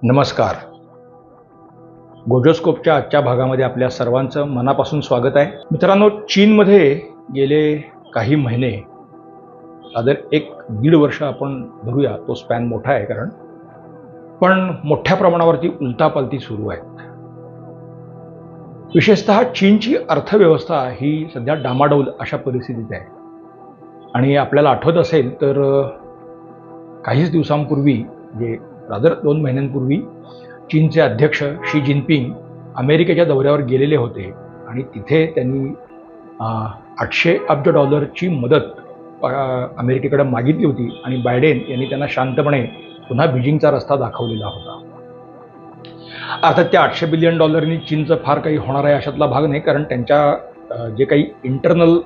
नमस्कार. गोजोस्कोपच्या आजच्या भागामध्ये आपल्या सर्वांचं मनापासून स्वागत आहे. मित्रांनो, चीनमध्ये गेले काही महिने, साधारण 1-1.5 वर्ष आपण धरूया, तो स्पॅन मोठा आहे कारण, पण मोठ्या प्रमाणावरती उलथापालथी सुरू आहे. विशेषतः चीनची अर्थव्यवस्था ही सध्या डामाडौल अशा परिस्थितीत आहे. आणि आपल्याला आठवत असेल तर काहीच दिवसांपूर्वी, म्हणजे रादर 2 महिन्यांपूर्वी, चीनचे अध्यक्ष शी जिनपिंग अमेरिकेच्या दौऱ्यावर गेलेले होते आणि तिथे त्यांनी $800 अब्ज मदत अमेरिकेकडे मागितली होती आणि बायडेन यांनी त्यांना शांतपणे पुन्हा बीजिंगचा रस्ता दाखवलेला होता. अर्थात त्या $800 बिलियन चीनचं फार काही होणार आहे अशातला भाग नाही, कारण त्यांच्या जे काही इंटरनल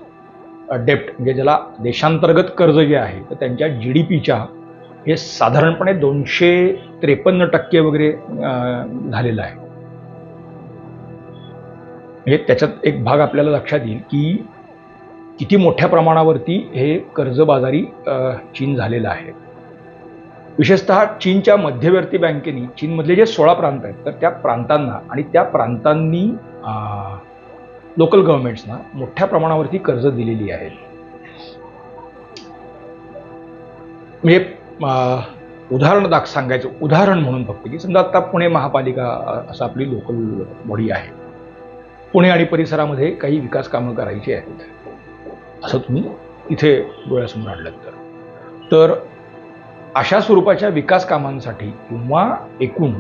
डेप्ट, म्हणजे ज्याला देशांतर्गत कर्ज जे आहे, तर त्यांच्या GDPच्या हे साधारणपणे 253% वगैरे झालेलं आहे. म्हणजे त्याच्यात एक भाग आपल्याला लक्षात येईल की किती मोठ्या प्रमाणावरती हे कर्जबाजारी चीन झालेलं आहे. विशेषतः चीनच्या मध्यवर्ती बँकेनी चीनमधले जे 16 प्रांत आहेत, तर त्या प्रांतांना आणि त्या प्रांतांनी लोकल गव्हर्नमेंट्सना मोठ्या प्रमाणावरती कर्ज दिलेली आहेत. म्हणजे सांगायचं उदाहरण म्हणून फक्त की समजा आता पुणे महापालिका असं आपली लोकल बॉडी आहे. पुणे आणि परिसरामध्ये काही विकास कामं करायची आहेत असं तुम्ही इथे डोळ्यासमोर आणलं तर अशा स्वरूपाच्या विकास कामांसाठी किंवा एकूण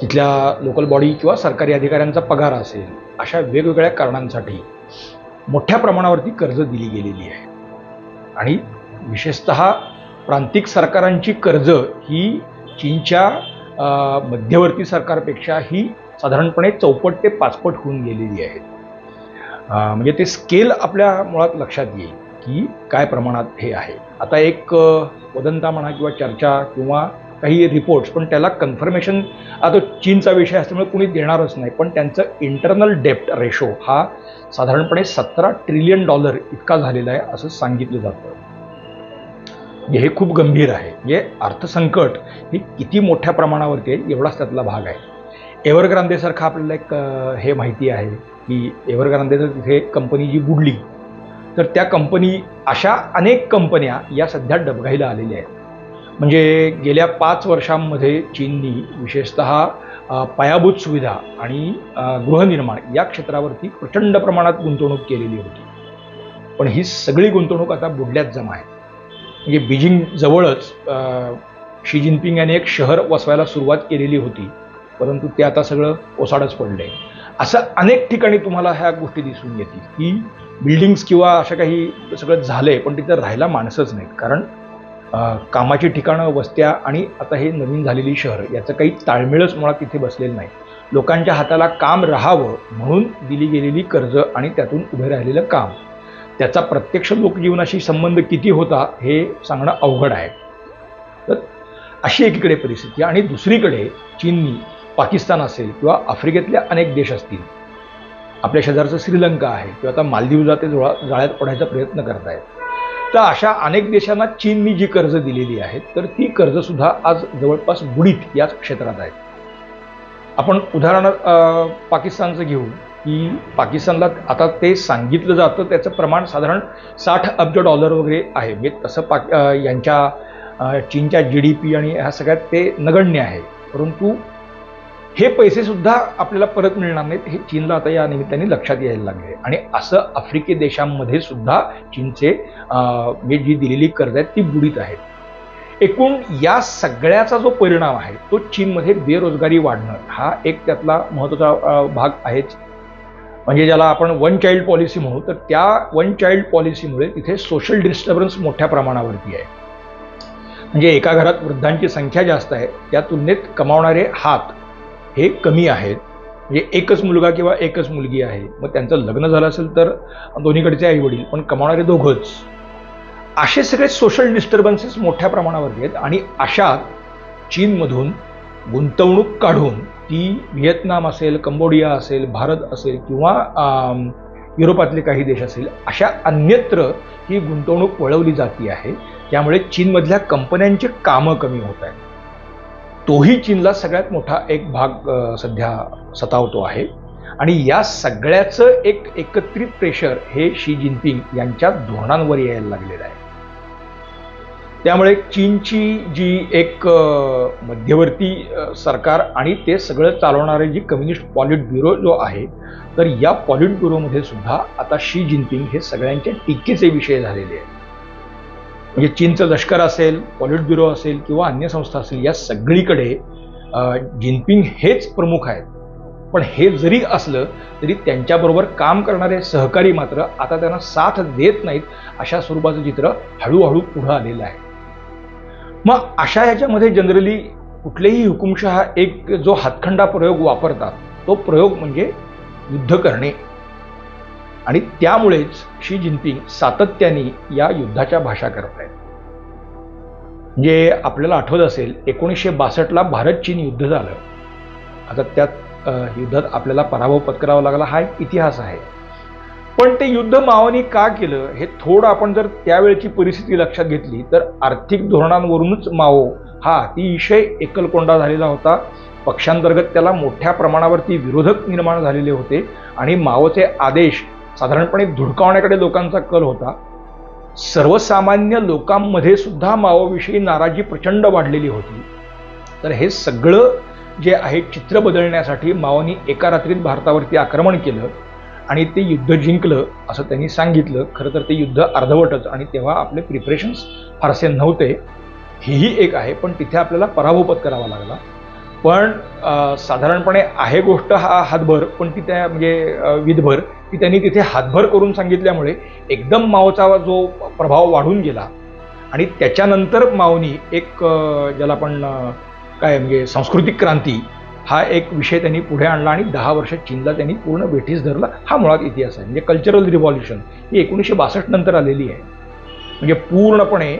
तिथल्या लोकल बॉडी किंवा सरकारी अधिकाऱ्यांचा पगार असेल, अशा वेगवेगळ्या कारणांसाठी मोठ्या प्रमाणावरती कर्ज दिली गेलेली आहे. आणि विशेषतः प्रांतिक सरकारांची कर्ज ही चीनच्या मध्यवर्ती सरकारपेक्षा ही साधारणपणे 4 ते 5 होऊन गेलेली आहेत. म्हणजे ते स्केल आपल्या मुळात लक्षात येईल की काय प्रमाणात हे आहे. आता एक वदंता म्हणा किंवा चर्चा किंवा काही रिपोर्ट्स, पण त्याला कन्फर्मेशन आता चीनचा विषय असल्यामुळे कुणी देणारच नाही, पण त्यांचं इंटरनल डेप्ट रेशो हा साधारणपणे $17 ट्रिलियन इतका झालेला आहे असं सांगितलं जातं. हे खूप गंभीर आहे. म्हणजे अर्थसंकट ही किती मोठ्या प्रमाणावरती आहे एवढाच त्यातला भाग आहे. एव्हरग्रांदेसारखा आपल्याला एक हे माहिती आहे की एव्हरग्रांदेचं तिथे कंपनी जी बुडली, तर त्या कंपनी, अशा अनेक कंपन्या या सध्या डबघाईला आलेल्या आहेत. म्हणजे गेल्या 5 वर्षांमध्ये चीननी विशेषतः पायाभूत सुविधा आणि गृहनिर्माण या क्षेत्रावरती प्रचंड प्रमाणात गुंतवणूक केलेली होती. पण ही सगळी गुंतवणूक आता बुडल्यात जमा आहे. म्हणजे बीजिंग जवळच शी जिनपिंग यांनी एक शहर वसवायला सुरुवात केलेली होती, परंतु ते आता सगळं ओसाडच पडलंय. असं अनेक ठिकाणी तुम्हाला ह्या गोष्टी दिसून येतील की बिल्डिंग्स किंवा अशा काही सगळं झालंय, पण तिथे राहायला माणसंच नाहीत. कारण कामाची ठिकाणं, वस्त्या आणि आता हे नवीन झालेली शहर याचं काही ताळमेळच मुळात तिथे बसलेलं नाही. लोकांच्या हाताला काम राहावं म्हणून दिली गेलेली कर्ज आणि त्यातून उभे राहिलेलं काम, त्याचा प्रत्यक्ष लोकजीवनाशी संबंध किती होता हे सांगणं अवघड आहे. तर अशी एकीकडे परिस्थिती. आणि दुसरीकडे चीननी पाकिस्तान असेल किंवा आफ्रिकेतले अनेक देश असतील, आपल्या शेजारचं श्रीलंका आहे किंवा आता मालदीवला ते जाळ्यात पडायचा प्रयत्न करत आहेत, तर अशा अनेक देशांना चीननी जी कर्ज दिलेली आहेत, तर ती कर्जसुद्धा आज जवळपास बुडीत याच क्षेत्रात आहेत. आपण उदाहरण पाकिस्तानचं घेऊ की पाकिस्तानला आता ते सांगितलं जातं त्याचं प्रमाण साधारण $60 अब्ज वगैरे आहे. म्हणजे तसं यांच्या चीनच्या GDP आणि ह्या सगळ्यात ते नगण्य आहे. परंतु हे पैसे सुद्धा आपल्याला परत मिळणार नाहीत, हे चीनला आता या निमित्ताने लक्षात यायला लागले. आणि असं आफ्रिकी देशांमध्ये सुद्धा चीनचे जी दिलेली कर्ज आहेत ती बुडीत आहेत. एकूण या सगळ्याचा जो परिणाम आहे तो चीनमध्ये बेरोजगारी वाढणं हा एक त्यातला महत्त्वाचा भाग आहेच. म्हणजे ज्याला आपण 1 चाइल्ड पॉलिसी म्हणू, तर त्या 1 चाइल्ड पॉलिसीमुळे तिथे सोशल डिस्टर्बन्स मोठ्या प्रमाणावरती आहे. म्हणजे एका घरात वृद्धांची संख्या जास्त आहे, त्या तुलनेत कमावणारे हात हे कमी आहेत. म्हणजे एकच मुलगा किंवा एकच मुलगी आहे, मग त्यांचं लग्न झालं असेल तर दोन्हीकडचे आई वडील, पण कमावणारे दोघंच. असे सगळे सोशल डिस्टर्बन्सेस मोठ्या प्रमाणावरती आहेत. आणि अशात चीनमधून गुंतवणूक काढून ती व्हिएतनाम असेल, कंबोडिया असेल, भारत असेल किंवा युरोपातले काही देश असेल, अशा अन्यत्र ही गुंतवणूक वळवली जाते आहे. त्यामुळे चीनमधल्या कंपन्यांची कामं कमी होत आहेत. तोही चीनला सगळ्यात मोठा एक भाग सध्या सतावतो आहे. आणि या सगळ्याचं एक एकत्रित प्रेशर हे शी जिनपिंग यांच्या धोरणांवर यायला लागलेलं आहे. त्यामुळे चीनची जी एक मध्यवर्ती सरकार आणि ते सगळं चालवणारे जी कम्युनिस्ट पॉलिट ब्युरो जो आहे, तर या पॉलिट ब्युरोमध्ये सुद्धा आता शी जिनपिंग हे सगळ्यांच्या टीकेचे विषय झालेले आहेत. म्हणजे चीनचं लष्कर असेल, पॉलिट ब्युरो असेल किंवा अन्य संस्था असेल, या सगळीकडे जिनपिंग हेच प्रमुख आहेत. पण हे जरी असलं तरी त्यांच्याबरोबर काम करणारे सहकारी मात्र आता त्यांना साथ देत नाहीत, अशा स्वरूपाचं चित्र हळूहळू पुढं आलेलं आहे. मग अशा ह्याच्यामध्ये जनरली कुठलेही हुकुमशहा एक जो हातखंडा प्रयोग वापरतात, तो प्रयोग म्हणजे युद्ध करणे. आणि त्यामुळेच शी जिनपिंग सातत्याने या युद्धाच्या भाषा करत आहेत. म्हणजे आपल्याला आठवत असेल 1962ला भारत चीन युद्ध झालं. आता त्यात युद्धात आपल्याला पराभव पत्करावा लागला, हा एक इतिहास आहे. पण ते युद्ध माओनी का केलं हे थोडं आपण जर त्यावेळची परिस्थिती लक्षात घेतली तर आर्थिक धोरणांवरूनच माओ हा अतिशय एकलकोंडा झालेला होता. पक्षांतर्गत त्याला मोठ्या प्रमाणावरती विरोधक निर्माण झालेले होते आणि माओचे आदेश साधारणपणे धुडकावण्याकडे लोकांचा कल होता. सर्वसामान्य लोकांमध्ये सुद्धा माओविषयी नाराजी प्रचंड वाढलेली होती. तर हे सगळं जे आहे चित्र बदलण्यासाठी माओनी एका रात्रीत भारतावरती आक्रमण केलं आणि ते युद्ध जिंकलं असं त्यांनी सांगितलं. खरं तर ते युद्ध अर्धवटच आणि तेव्हा आपले प्रिपरेशन्स फारसे नव्हते, हेही एक आहे. पण तिथे आपल्याला पराभव पत्करावा लागला. पण साधारणपणे आहे गोष्ट हा हातभर, पण ती त्या म्हणजे विधभर ती त्यांनी तिथे हातभर करून सांगितल्यामुळे एकदम माओचा जो प्रभाव वाढून गेला. आणि त्याच्यानंतर माओनी एक ज्याला आपण काय म्हणजे सांस्कृतिक क्रांती हा एक विषय त्यांनी पुढे आणला आणि 10 वर्ष चीनला त्यांनी पूर्ण वेठीस धरला. हा मुळात इतिहास आहे. म्हणजे कल्चरल रिव्हॉल्युशन ही 1962 नंतर आलेली आहे. म्हणजे पूर्णपणे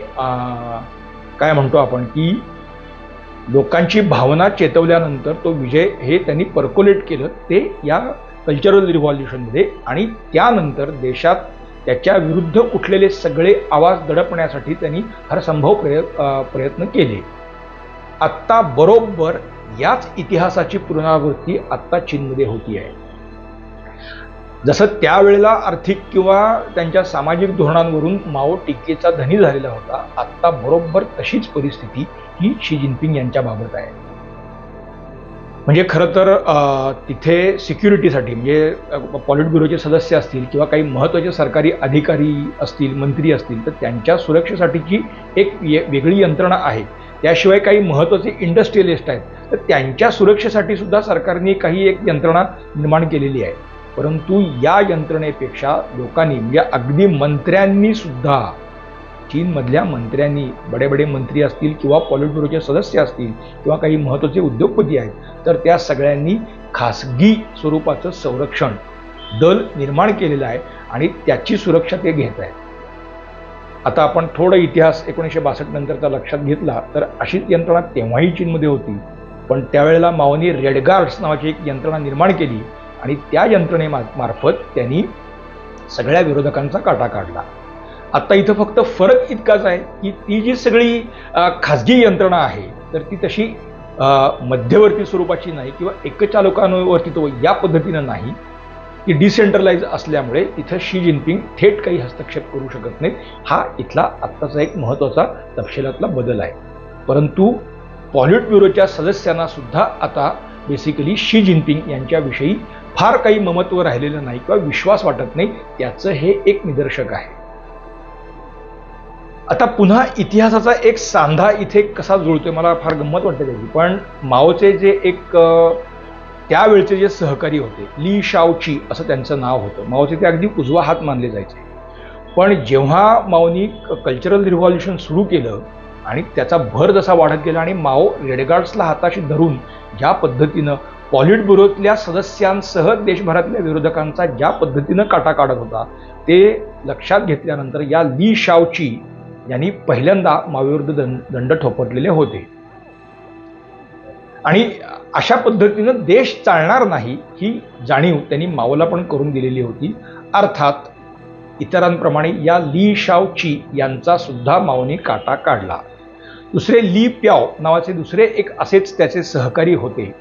काय म्हणतो आपण की लोकांची भावना चेतवल्यानंतर तो विजय हे त्यांनी पर्कोलेट केलं ते या कल्चरल रिव्हॉल्युशनमध्ये. आणि त्यानंतर देशात त्याच्या विरुद्ध उठलेले सगळे आवाज दडपण्यासाठी त्यांनी हरसंभव प्रयत्न केले. आत्ता बरोबर याच इतिहासाची पुनरावृत्ती आत्ता चीनमध्ये होती आहे. जसं त्यावेळेला आर्थिक किंवा त्यांच्या सामाजिक धोरणांवरून माओ टीकेचा धनी झालेला होता, आत्ता बरोबर तशीच परिस्थिती ही शी जिनपिंग यांच्या बाबत आहे. म्हणजे खरं तर तिथे सिक्युरिटीसाठी म्हणजे पॉलिट ब्युरोचे सदस्य असतील किंवा काही महत्त्वाचे सरकारी अधिकारी असतील, मंत्री असतील, तर त्यांच्या सुरक्षेसाठीची एक वेगळी यंत्रणा आहे. त्याशिवाय काही महत्त्वाचे इंडस्ट्रियलिस्ट आहेत, तर त्यांच्या सुरक्षेसाठी सुद्धा सरकारने काही एक यंत्रणा निर्माण केलेली आहे. परंतु या यंत्रणेपेक्षा लोकांनी म्हणजे अगदी मंत्र्यांनी सुद्धा, चीनमधल्या मंत्र्यांनी, बडे बडे मंत्री असतील किंवा पॉलिट ब्युरोचे सदस्य असतील किंवा काही महत्त्वाचे उद्योगपती आहेत, तर त्या सगळ्यांनी खासगी स्वरूपाचं संरक्षण दल निर्माण केलेलं आहे आणि त्याची सुरक्षा ते घेत आहेत. आता आपण थोडं इतिहास 1962 नंतरचा लक्षात घेतला तर अशीच यंत्रणा तेव्हाही चीनमध्ये होती. पण त्यावेळेला माओनी रेड गार्ड्स नावाची एक यंत्रणा निर्माण केली आणि त्या यंत्रणेमार्फत त्यांनी सगळ्या विरोधकांचा काटा काढला. आता इथं फक्त फरक इतकाच आहे की ती जी सगळी खाजगी यंत्रणा आहे तर ती तशी मध्यवर्ती स्वरूपाची नाही किंवा एकचालकांवरती या पद्धतीनं नाही. ती डिसेंट्रलाइज असल्यामुळे तिथं शी जिनपिंग थेट काही हस्तक्षेप करू शकत नाहीत. हा इथला आत्ताचा एक महत्त्वाचा तपशिलातला बदल आहे. परंतु पॉलिट ब्युरोच्या सदस्यांना सुद्धा आता बेसिकली शी जिनपिंग यांच्याविषयी फार काही ममत्व राहिलेलं नाही किंवा विश्वास वाटत नाही, त्याचं हे एक निदर्शक आहे. आता पुन्हा इतिहासाचा एक सांधा इथे कसा जुळतोय मला फार गंमत वाटते त्याची. पण माओचे जे एक त्यावेळचे जे सहकारी होते, ली शाओची असं त्यांचं नाव होतं. माओचे ते अगदी उजवा हात मानले जायचे. पण जेव्हा माओनी कल्चरल रिव्हॉल्युशन सुरू केलं आणि त्याचा भर जसा वाढत गेला आणि माओ रेडगार्ड्सला हाताशी धरून ज्या पद्धतीनं पॉलिट ब्युरोतल्या सदस्यांसह देशभरातल्या विरोधकांचा ज्या पद्धतीनं काटा काढत होता ते लक्षात घेतल्यानंतर या ली शाओची यांनी पहिल्यांदा माओविरुद्ध दंड ठोपटलेले होते. आणि अशा पद्धतीनं देश चालणार नाही ही जाणीव त्यांनी माओला पण करून दिलेली होती. अर्थात इतरांप्रमाणे या ली शाओची यांचा सुद्धा माओने काटा काढला. दुसरे ली प्याव नावाचे दुसरे एक असेच त्याचे सहकारी होते.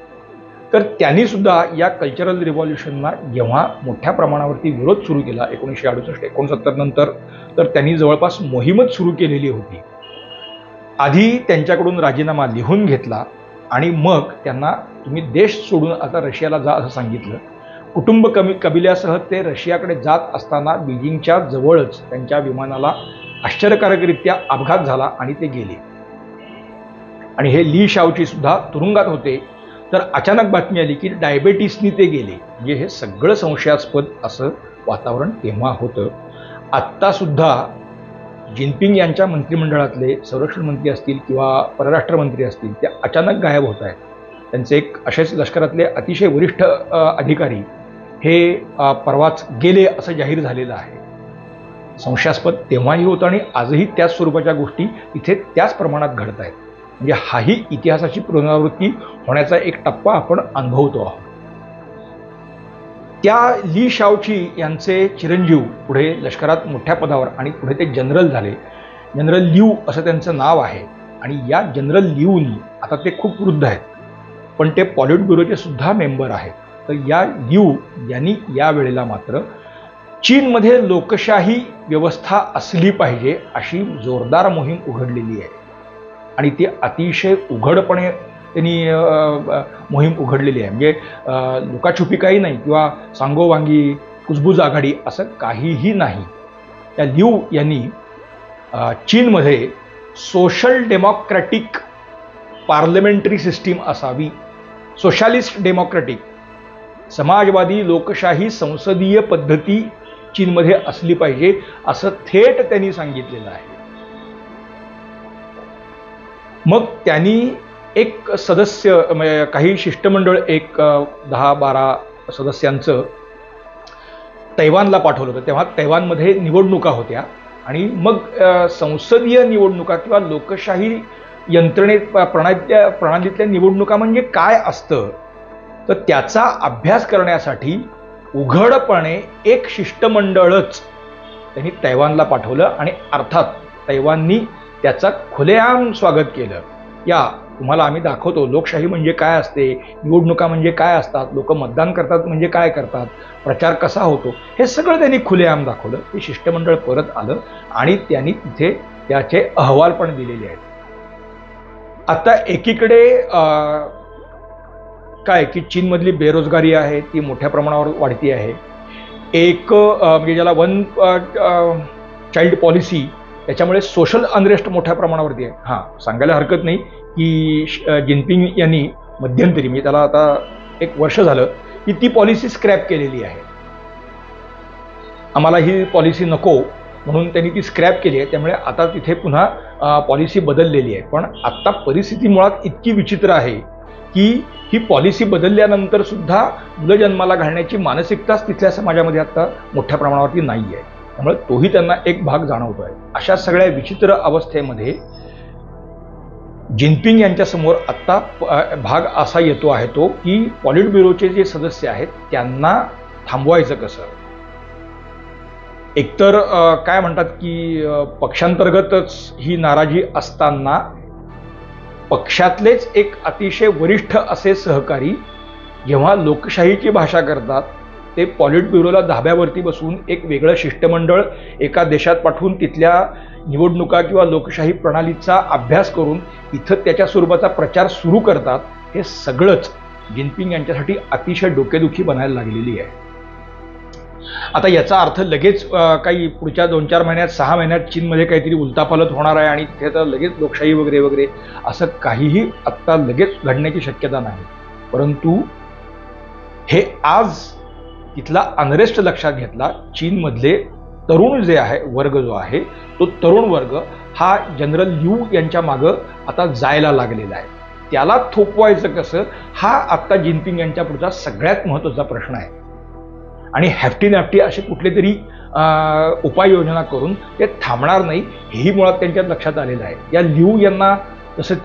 तर त्यांनी सुद्धा या कल्चरल रिव्हॉल्युशनला जेव्हा मोठ्या प्रमाणावरती विरोध सुरू केला 1968-69 नंतर, तर त्यांनी जवळपास मोहीमच सुरू केलेली होती. आधी त्यांच्याकडून राजीनामा लिहून घेतला आणि मग त्यांना तुम्ही देश सोडून आता रशियाला जा असं सांगितलं. कुटुंब कबिल्यासह ते रशियाकडे जात असताना बीजिंगच्या जवळच त्यांच्या विमानाला आश्चर्यकारकरित्या अपघात झाला आणि ते गेले. आणि हे ली शाओची सुद्धा तुरुंगात होते. तर अचानक बातमी आली की डायबेटीसनी ते गेले. म्हणजे हे सगळं संशयास्पद असं वातावरण तेव्हा होतं. आत्ता सुद्धा जिनपिंग यांच्या मंत्रिमंडळातले संरक्षण मंत्री असतील किंवा परराष्ट्र मंत्री असतील ते अचानक गायब होत आहेत. त्यांचे एक असेच लष्करातले अतिशय वरिष्ठ अधिकारी हे परवाच गेले असं जाहीर झालेलं आहे. संशयास्पद तेव्हाही होतं आणि आजही त्याच स्वरूपाच्या गोष्टी तिथे त्याच प्रमाणात घडत आहेत. म्हणजे हाही इतिहासाची पुनरावृत्ती होण्याचा एक टप्पा आपण अनुभवतो आहोत. त्या ली शाओची यांचे चिरंजीव पुढे लष्करात मोठ्या पदावर आणि पुढे ते जनरल झाले. जनरल लिऊ असं त्यांचं नाव आहे. आणि या जनरल लिऊनी आता ते खूप वृद्ध आहेत पण ते पॉलिट ब्युरोचे सुद्धा मेंबर आहेत. तर या लिऊ यांनी या वेळेला मात्र चीनमध्ये लोकशाही व्यवस्था असली पाहिजे अशी जोरदार मोहीम उघडलेली आहे. आणि ती अतिशय उघडपणे त्यांनी मोहीम उघडलेली आहे. म्हणजे लुकाछुपी काही नाही किंवा सांगोवांगी कुजबूज आघाडी असं काहीही नाही. त्या लिऊ यांनी चीनमध्ये सोशल डेमोक्रॅटिक पार्लमेंटरी सिस्टीम असावी, सोशलिस्ट डेमोक्रॅटिक समाजवादी लोकशाही संसदीय पद्धती चीनमध्ये असली पाहिजे असं थेट त्यांनी सांगितलेलं आहे. मग त्यांनी एक सदस्य काही शिष्टमंडळ एक 10-12 सदस्यांचं तैवानला पाठवलं होतं. तेव्हा तैवानमध्ये निवडणुका होत्या आणि मग संसदीय निवडणुका किंवा लोकशाही प्रणालीतल्या निवडणुका म्हणजे काय असतं तर त्याचा अभ्यास करण्यासाठी उघडपणे एक शिष्टमंडळच त्यांनी तैवानला पाठवलं आणि अर्थात तैवाननी त्याचा खुलेआम स्वागत केलं. या तुम्हाला आम्ही दाखवतो लोकशाही म्हणजे काय असते, निवडणुका म्हणजे काय असतात, लोक मतदान करतात म्हणजे काय करतात, प्रचार कसा होतो, हे सगळं त्यांनी खुलेआम दाखवलं. ते शिष्टमंडळ परत आलं आणि त्यांनी तिथे त्याचे अहवाल पण दिलेले आहेत. आता एकीकडे काय की चीनमधली बेरोजगारी आहे ती मोठ्या प्रमाणावर वाढती आहे. एक म्हणजे ज्याला वन चाइल्ड पॉलिसी त्याच्यामुळे सोशल अनरेस्ट मोठ्या प्रमाणावरती आहे. हां, सांगायला हरकत नाही की जिनपिंग यांनी मध्यंतरी म्हणजे त्याला आता 1 वर्ष झालं की ती पॉलिसी स्क्रॅप केलेली आहे. आम्हाला ही पॉलिसी नको म्हणून त्यांनी ती स्क्रॅप केली आहे. त्यामुळे आता तिथे पुन्हा पॉलिसी बदललेली आहे. पण आत्ता परिस्थिती मुळात इतकी विचित्र आहे की ही पॉलिसी बदलल्यानंतर सुद्धा मुलं जन्माला घालण्याची मानसिकताच तिथल्या समाजामध्ये आता मोठ्या प्रमाणावरती नाही आहे. त्यामुळे तोही त्यांना एक भाग जाणवतो आहे. अशा सगळ्या विचित्र अवस्थेमध्ये जिनपिंग यांच्यासमोर आत्ता भाग असा येतो आहे तो की पॉलिट ब्युरोचे जे सदस्य आहेत त्यांना थांबवायचं कसं. एकतर काय म्हणतात की पक्षांतर्गतच ही नाराजी असताना पक्षातलेच एक अतिशय वरिष्ठ असे सहकारी जेव्हा लोकशाहीची भाषा करतात ते पॉलिट ब्युरोला धाब्यावरती बसून एक वेगळं शिष्टमंडळ एका देशात पाठवून तिथल्या निवडणुका किंवा लोकशाही प्रणालीचा अभ्यास करून इथं त्याच्या स्वरूपाचा प्रचार सुरू करतात. हे सगळंच जिनपिंग यांच्यासाठी अतिशय डोकेदुखी बनायला लागलेली आहे. आता याचा अर्थ लगेच काही पुढच्या 2-4 महिन्यात 6 महिन्यात चीनमध्ये काहीतरी उलथापालथ होणार आहे आणि तिथे तर लगेच लोकशाही वगैरे वगैरे असं काहीही आत्ता लगेच घडण्याची शक्यता नाही. परंतु हे आज तिथला अनरेस्ट लक्षात घेतला. चीनमधले तरुण जे आहे वर्ग जो आहे तो तरुण वर्ग हा जनरल लिऊ यांच्या मागं आता जायला लागलेला आहे. त्याला थोपवायचं कसं हा आत्ता जिनपिंग यांच्या पुढचा सगळ्यात महत्त्वाचा प्रश्न आहे. आणि हॅफ्टी नॅफ्टी असे कुठले तरी उपाययोजना करून ते थांबणार नाही हेही मुळात त्यांच्या लक्षात आलेलं आहे. या लिऊ यांना जसं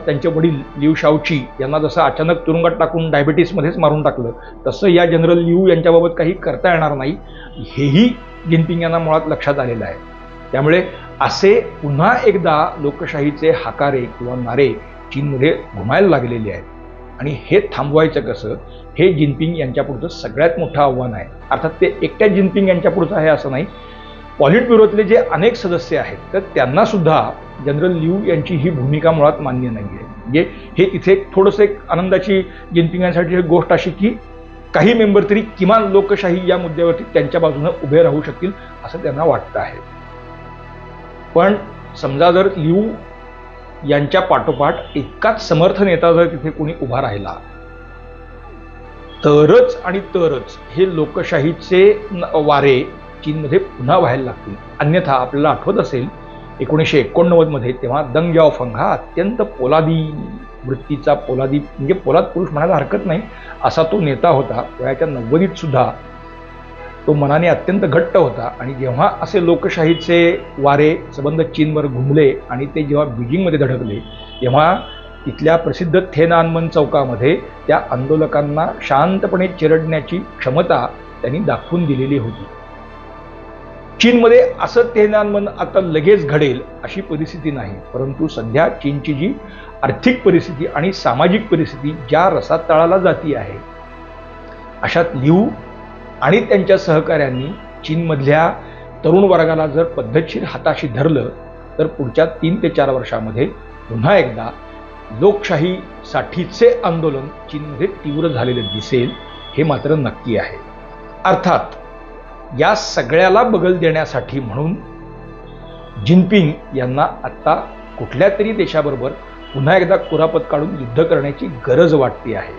त्यांचे वडील लिऊ शाओची यांना जसं अचानक तुरुंगात टाकून डायबिटीसमध्येच मारून टाकलं तसं या जनरल लिऊ यांच्याबाबत काही करता येणार नाही हेही जिनपिंग यांना मुळात लक्षात आलेलं आहे. त्यामुळे असे पुन्हा एकदा लोकशाहीचे हाकारे किंवा नारे चीनमध्ये घुमायला लागलेले आहेत. आणि हे थांबवायचं कसं, हे जिनपिंग यांच्या पुढचं सगळ्यात मोठं आव्हान आहे. अर्थात ते एकट्या जिनपिंग यांच्या पुढचं आहे असं नाही, पॉलिट ब्युरोतले जे अनेक सदस्य आहेत तर त्यांना सुद्धा जनरल लिऊ यांची ही भूमिका मुळात मान्य नाही आहे. म्हणजे हे तिथे थोडंसं एक आनंदाची जिनपिंगांसाठी गोष्ट अशी की काही मेंबर तरी किमान लोकशाही या मुद्द्यावरती त्यांच्या बाजूने उभे राहू शकतील असं त्यांना वाटतं आहे. पण समजा जर लिऊ यांच्या पाठोपाठ इतकाच समर्थ नेता जर तिथे कोणी उभा राहिला तरच आणि तरच हे लोकशाहीचे वारे चीनमध्ये पुन्हा व्हायला लागतील. अन्यथा आपल्याला आठवत असेल 1989 मध्ये तेव्हा दंग जाओफंग हा अत्यंत पोलादी वृत्तीचा, पोलादी म्हणजे पोलाद पुरुष म्हणायला हरकत नाही असा तो नेता होता. वयाच्या 90s सुद्धा तो मनाने अत्यंत घट्ट होता. आणि जेव्हा असे लोकशाहीचे वारे संबंध चीनवर घुमले आणि ते जेव्हा बीजिंगमध्ये धडकले तेव्हा तिथल्या प्रसिद्ध थेनानमन चौकामध्ये त्या आंदोलकांना शांतपणे चिरडण्याची क्षमता त्यांनी दाखवून दिलेली होती. चीनमध्ये असं थेनानमन आता लगेच घडेल अशी परिस्थिती नाही, परंतु सध्या चीनची जी आर्थिक परिस्थिती आणि सामाजिक परिस्थिती ज्या रसातळाला जाती आहे, अशात लिऊ आणि त्यांच्या सहकाऱ्यांनी चीनमधल्या तरुण वर्गाला जर पद्धतशीर हाताशी धरलं तर पुढच्या 3 ते 4 वर्षामध्ये पुन्हा एकदा लोकशाहीसाठीचे आंदोलन चीनमध्ये तीव्र झालेले दिसेल, हे मात्र नक्की आहे. अर्थात या सगळ्याला बगल देण्यासाठी म्हणून जिनपिंग यांना आता कुठल्या तरी देशाबरोबर पुन्हा एकदा कुरापत काढून युद्ध करण्याची गरज वाटते आहे.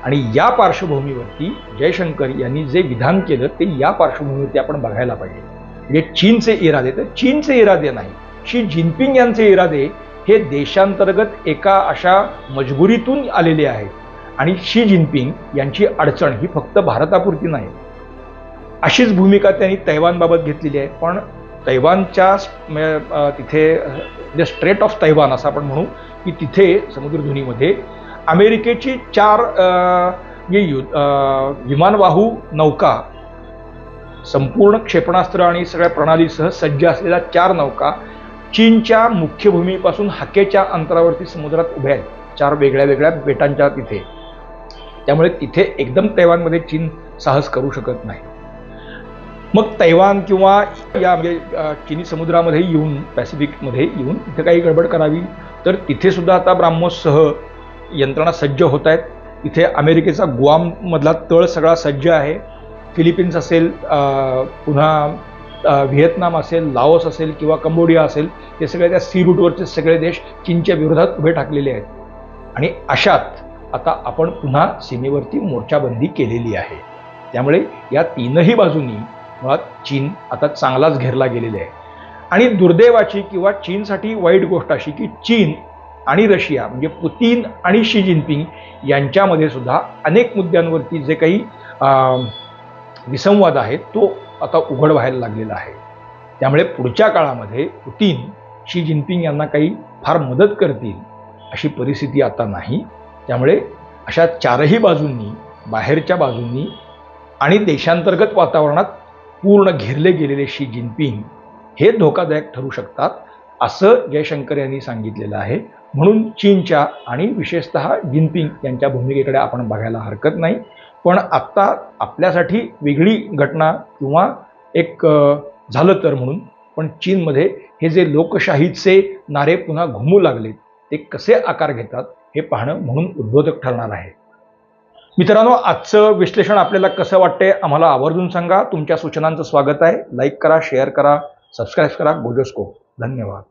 आणि या पार्श्वभूमीवरती जयशंकर यांनी जे विधान केलं ते या पार्श्वभूमीवरती आपण बघायला पाहिजे. म्हणजे चीनचे इरादे तर चीनचे इरादे नाही, शी जिनपिंग यांचे इरादे हे देशांतर्गत एका अशा मजबुरीतून आलेले आहेत. आणि शी जिनपिंग यांची अडचण ही फक्त भारतापुरती नाही. अशीच भूमिका त्यांनी तैवानबाबत घेतलेली आहे. पण तैवानच्या तिथे स्ट्रेट ऑफ तैवान असं आपण म्हणू की तिथे समुद्रधुनीमध्ये अमेरिकेची 4 विमानवाहू नौका, संपूर्ण क्षेपणास्त्र आणि सगळ्या प्रणालीसह सज्ज असलेल्या 4 नौका चीनच्या मुख्य भूमीपासून हाकेच्या अंतरावरती समुद्रात उभ्या आहेत, 4 वेगळ्या वेगळ्या बेटांच्या तिथे. त्यामुळे तिथे एकदम तैवानमध्ये चीन साहस करू शकत नाही. मग तैवान किंवा या म्हणजे चिनी समुद्रामध्ये येऊन, पॅसिफिकमध्ये येऊन तिथे काही गडबड करावी तर तिथे सुद्धा आता ब्राह्मोससह यंत्रणा सज्ज होत आहेत. इथे अमेरिकेचा गुआममधला तळ सगळा सज्ज आहे. फिलिपिन्स असेल, पुन्हा व्हिएतनाम असेल, लाओस असेल किंवा कंबोडिया असेल, हे सगळे त्या सी रूटवरचे सगळे देश चीनच्या विरोधात उभे ठाकलेले आहेत. आणि अशात आता आपण पुन्हा सीमेवरती मोर्चाबंदी केलेली आहे. त्यामुळे या 3ही बाजूंनी मुळात चीन आता चांगलाच घेरला गेलेला आहे. आणि दुर्दैवाची किंवा चीनसाठी वाईट गोष्ट अशी की चीन आणि रशिया म्हणजे पुतीन आणि शी जिनपिंग यांच्यामध्ये सुद्धा अनेक मुद्द्यांवरती जे काही विसंवाद आहे तो आता उघड व्हायला लागलेला आहे. त्यामुळे पुढच्या काळामध्ये पुतीन शी जिनपिंग यांना काही फार मदत करतील अशी परिस्थिती आता नाही. त्यामुळे अशा 4ही बाजूंनी, बाहेरच्या बाजूंनी आणि देशांतर्गत वातावरणात पूर्ण घेरले गेलेले शी जिनपिंग हे धोकादायक ठरू शकतात असं जयशंकर यांनी सांगितलेलं आहे. म्हणून चीनच्या आणि विशेषतः जिनपिंग यांच्या भूमिकेकडे आपण बघायला हरकत नाही. पण आत्ता आपल्यासाठी वेगळी घटना किंवा एक झालं तर म्हणून, पण चीनमध्ये हे जे लोकशाहीचे नारे पुन्हा घुमू लागलेत ते कसे आकार घेतात हे पाहणं म्हणून उद्बोधक ठरणार आहे. मित्रांनो, आजचं विश्लेषण आपल्याला कसं वाटतंय आम्हाला आवर्जून सांगा. तुमच्या सूचनांचं स्वागत आहे. लाईक करा, शेअर करा, सबस्क्राईब करा गोजोस्कोप. धन्यवाद.